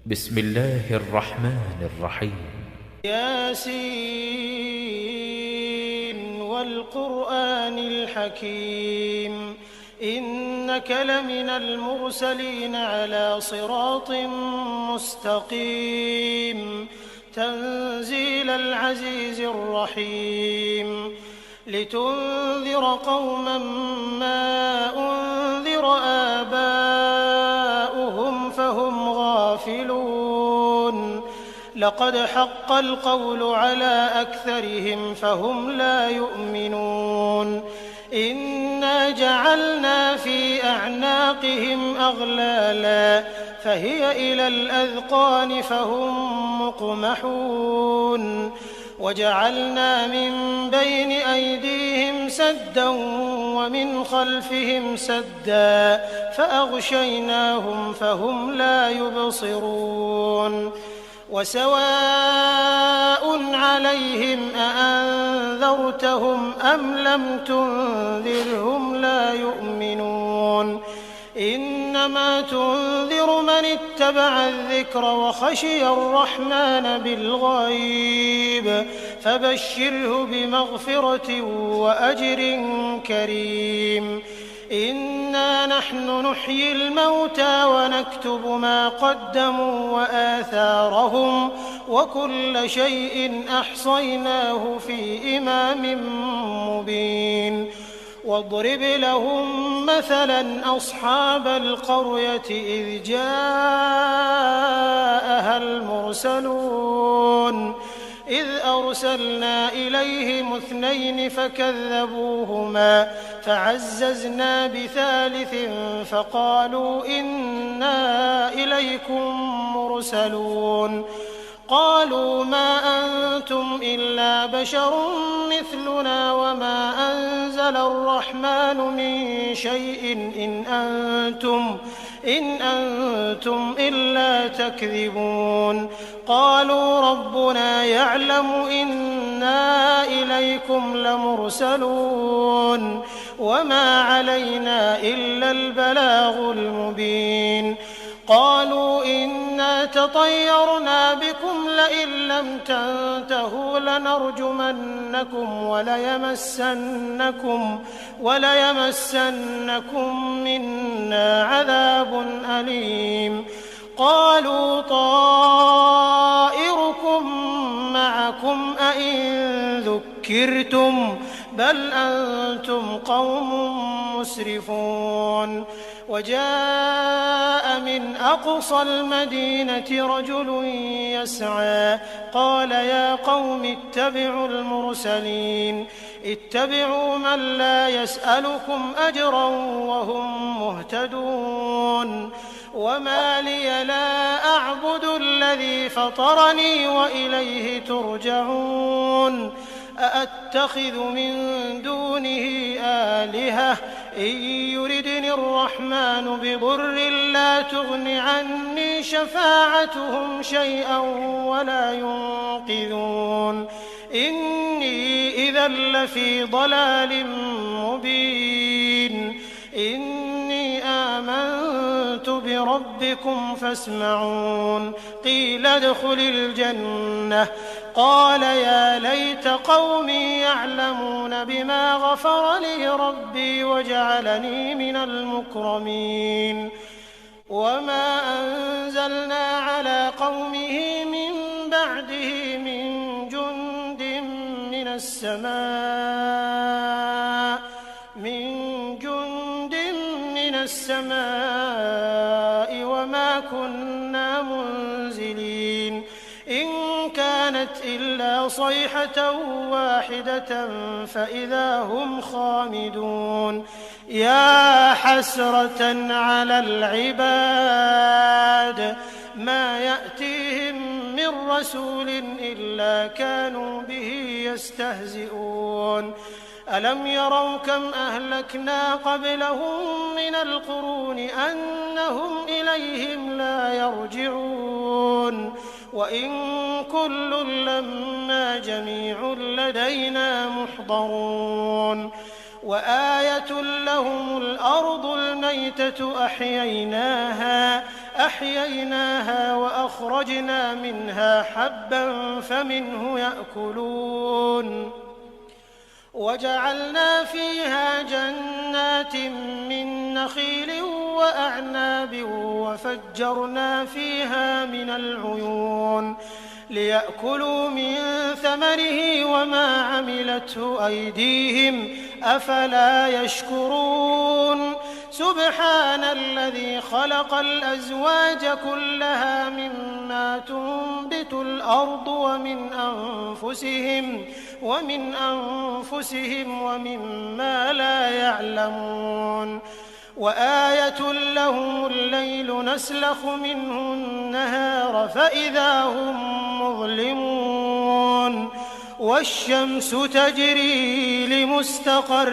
بسم الله الرحمن الرحيم. ياسين والقرآن الحكيم إنك لمن المرسلين على صراط مستقيم تنزيل العزيز الرحيم لتنذر قوما ما أنذر آباؤهم فهم غافلون لقد حق القول على أكثرهم فهم لا يؤمنون إنا جعلنا في أعناقهم أغلالا فهي إلى الأذقان فهم مقمحون وجعلنا من بين أيديهم سدا ومن خلفهم سدا فأغشيناهم فهم لا يبصرون وسواء عليهم أأنذرتهم أم لم تنذرهم لا يؤمنون إنما تنذر من اتبع الذكر وخشي الرحمن بالغيب فبشره بمغفرة وأجر كريم إنا نحن نحيي الموتى ونكتب ما قدموا وآثارهم وكل شيء أحصيناه في إمام مبين واضرب لهم مثلا أصحاب القرية إذ جاءها المرسلون إذ أرسلنا إليهم 2 فكذبوهما فعززنا بثالث فقالوا إنا إليكم مرسلون قالوا ما أنتم إلا بشر مثلنا وما أنزل الرحمن من شيء إن أنتم إلا تكذبون قالوا ربنا يعلم إنا إليكم لمرسلون وما علينا إلا البلاغ المبين قالوا إنا تطيرنا بكم لئن لم تنتهوا لنرجمنكم وليمسنكم منا عذاب أليم قالوا طائركم معكم أئن ذكرتم بل أنتم قوم مسرفون وجاء من أقصى المدينة رجل يسعى قال يا قوم اتبعوا المرسلين اتبعوا من لا يسألكم أجرا وهم مهتدون وما لي لا أعبد الذي فطرني وإليه ترجعون أأتخذ من دونه آلهة إن يردني الرحمن بضر لا تغن عني شفاعتهم شيئا ولا ينقذون إني إذا لفي ضلال مبين إني آمنت بربكم فاسمعون قيل ادخل الجنة قال يا ليت قومي يعلمون بما غفر لي ربي وجعلني من المكرمين وما أنزلنا على قومه من بعده من جند من السماء وما كنا منزلين إن كانت إلا صيحة واحدة فإذا هم خامدون يا حسرة على العباد ما يأتيهم من رسول إلا كانوا به يستهزئون ألم يروا كم أهلكنا قبلهم من القرون أنهم إليهم لا يرجعون وإن كل لما جميع لدينا محضرون وآية لهم الأرض الميتة أحييناها فأخرجنا منها حبا فمنه يأكلون وجعلنا فيها جنات من نخيل وأعناب وفجرنا فيها من العيون ليأكلوا من ثمره وما عملته أيديهم أفلا يشكرون سبحان الذي خلق الأزواج كلها مما تنبت الأرض ومن أنفسهم ومما لا يعلمون وآية لهم الليل نسلخ منه النهار فإذا هم مظلمون والشمس تجري لمستقر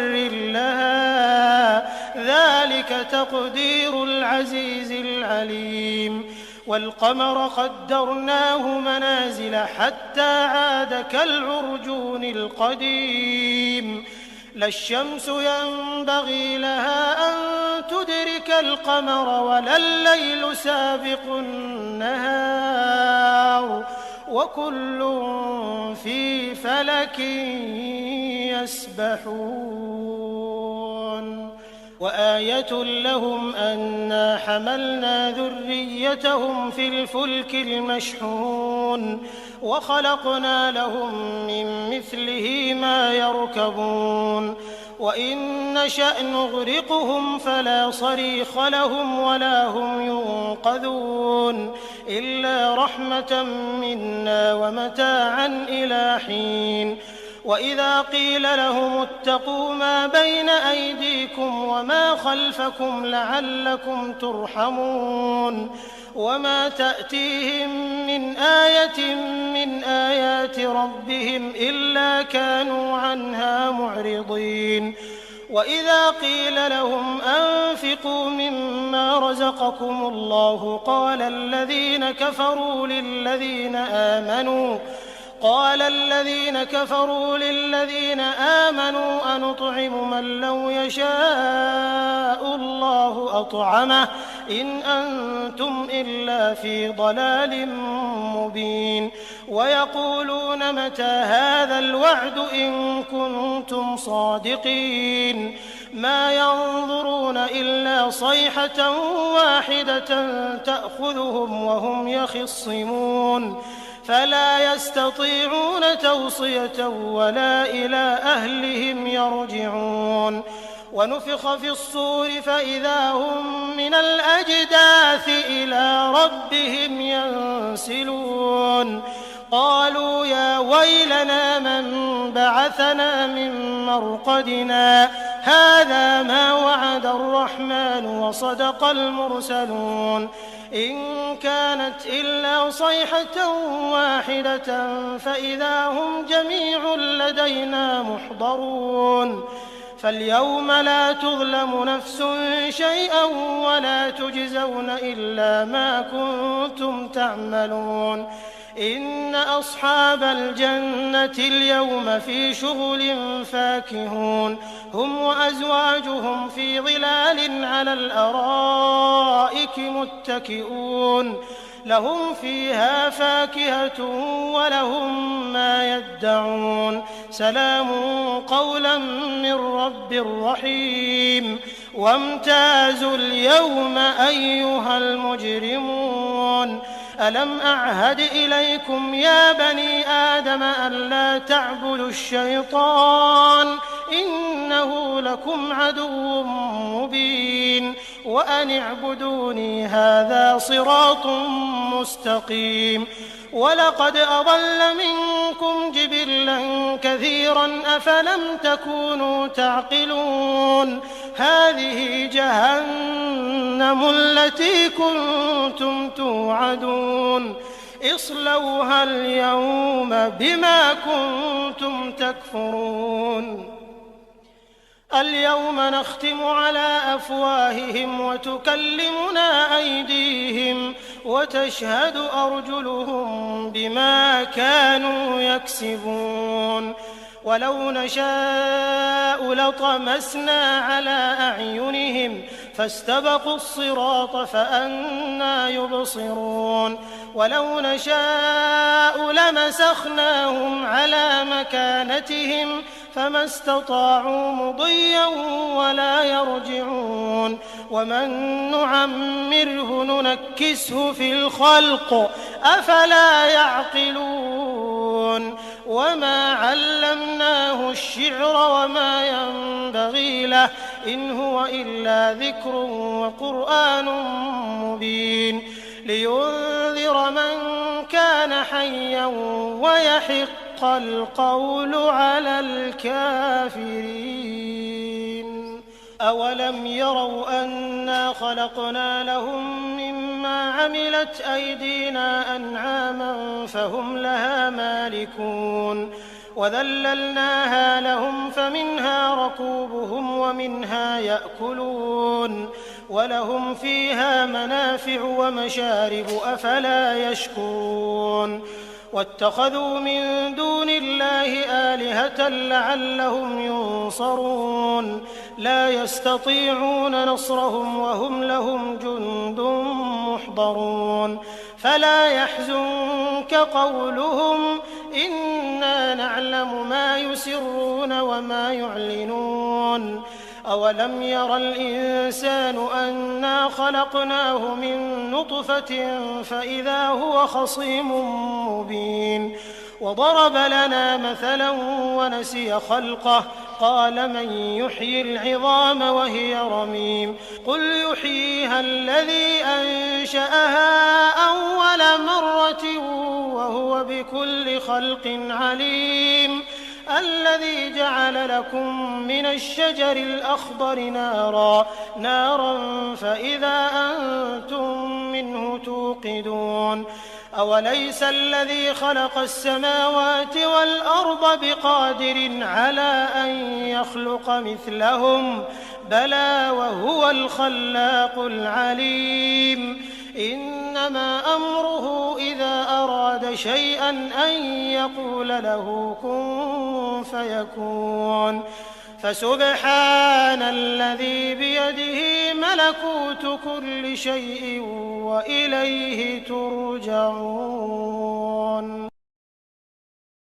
لها ذلك تقدير العزيز العليم والقمر قدرناه منازل حتى عاد كالعرجون القديم لا الشمس ينبغي لها أن تدرك القمر ولا الليل سابق النهار وكل في فلك يسبحون وآية لهم أنا حملنا ذريتهم في الفلك المشحون وخلقنا لهم من مثله ما يركبون وإن نشأ نغرقهم فلا صريخ لهم ولا هم ينقذون إلا رحمة منا ومتاعا إلى حين وإذا قيل لهم اتقوا ما بين أيديكم وما خلفكم لعلكم ترحمون وما تأتيهم من آية من آيات ربهم إلا كانوا عنها معرضين وإذا قيل لهم أنفقوا مما رزقكم الله قال الذين كفروا للذين آمنوا أنطعم من لو يشاء الله أطعمه إن أنتم إلا في ضلال مبين ويقولون متى هذا الوعد إن كنتم صادقين ما ينظرون إلا صيحة واحدة تأخذهم وهم يخصمون فلا يستطيعون توصية ولا إلى أهلهم يرجعون ونفخ في الصور فإذا هم من الأجداث إلى ربهم ينسلون قالوا يا ويلنا من بعثنا من مرقدنا هذا ما وعد الرحمن وصدق المرسلون إن كانت إلا صيحة واحدة فإذا هم جميع لدينا محضرون فاليوم لا تظلم نفس شيئا ولا تجزون إلا ما كنتم تعملون إن أصحاب الجنة اليوم في شغل فاكهون هم وأزواجهم في ظلال على الأرائك متكئون لهم فيها فاكهة ولهم ما يدعون سلام قولا من رب رحيم وامتازوا اليوم أيها المجرمون ألم أعهد إليكم يا بني آدم ألا تعبدوا الشيطان إنه لكم عدو مبين وأن اعبدوني هذا صراط مستقيم ولقد أضل منكم جبلا كثيرا أفلم تكونوا تعقلون هذه جهنم التي كنتم توعدون اصلوها اليوم بما كنتم تكفرون اليوم نختم على أفواههم وتكلمنا أيديهم وتشهد أرجلهم بما كانوا يكسبون ولو نشاء لطمسنا على أعينهم فاستبقوا الصراط فأنى يبصرون ولو نشاء لمسخناهم على مكانتهم فما استطاعوا مضيا ولا يرجعون ومن نعمره ننكسه في الخلق أفلا يعقلون وما علمناه الشعر وما ينبغي له إن هو إلا ذكر وقرآن مبين لينذر من كان حيا ويحق القول على الكافرين أولم يروا أنا خلقنا لهم مما عملت أيدينا أنعاما فهم لها مالكون وذللناها لهم فمنها ركوبهم ومنها يأكلون ولهم فيها منافع ومشارب أفلا يشكرون واتخذوا من دون الله آلهة لعلهم ينصرون لا يستطيعون نصرهم وهم لهم جند محضرون فلا يحزنك قولهم إنا نعلم ما يسرون وما يعلنون أولم ير الإنسان أنا خلقناه من نطفة فإذا هو خصيم مبين وضرب لنا مثلا ونسي خلقه قال من يحيي العظام وهي رميم قل يحييها الذي أنشأها أول مرة وهو بكل خلق عليم الذي جعل لكم من الشجر الأخضر نارا فإذا أنتم منه توقدون أوليس الذي خلق السماوات والأرض بقادر على أن يخلق مثلهم بلى وهو الخلاق العليم إنما أمره إذا أراد شيئا أن يقول له كن فيكون فسبحان الذي بيده ملكوت كل شيء وإليه ترجعون.